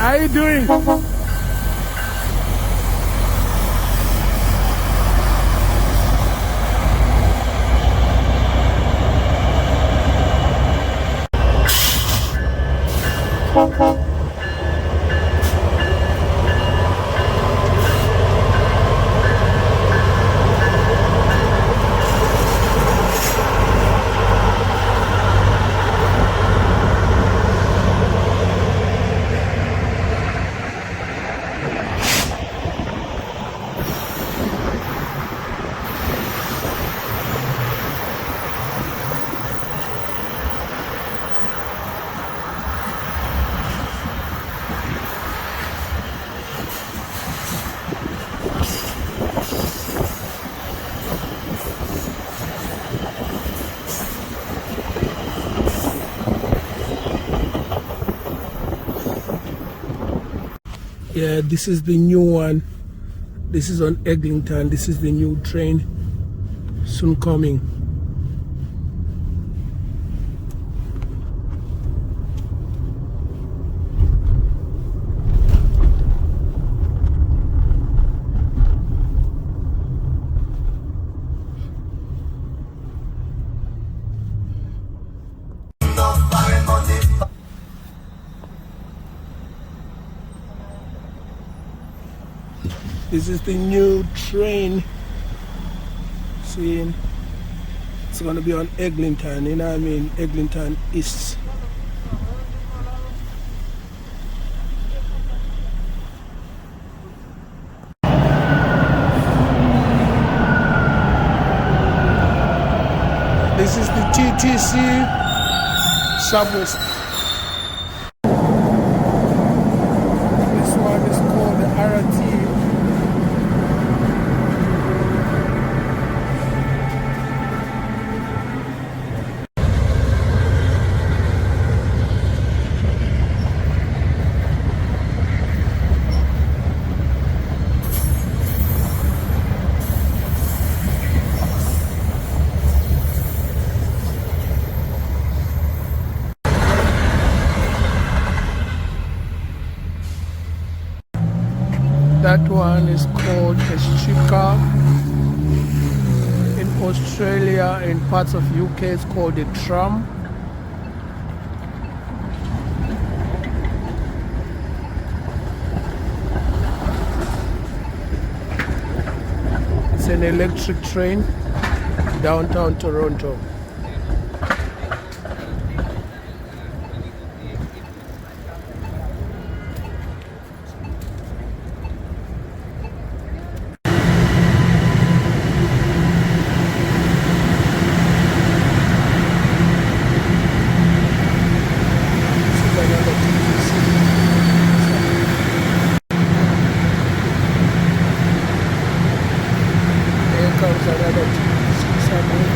How you doing? Yeah, this is the new one. This is on Eglinton. This is the new train soon coming. This is the new train. See, it's gonna be on Eglinton, you know what I mean? Eglinton East. This is the TTC subway. This one is called the RT. That one is called Eschika. In Australia, in parts of UK, it's called a tram. It's an electric train, downtown Toronto. Comes another subway.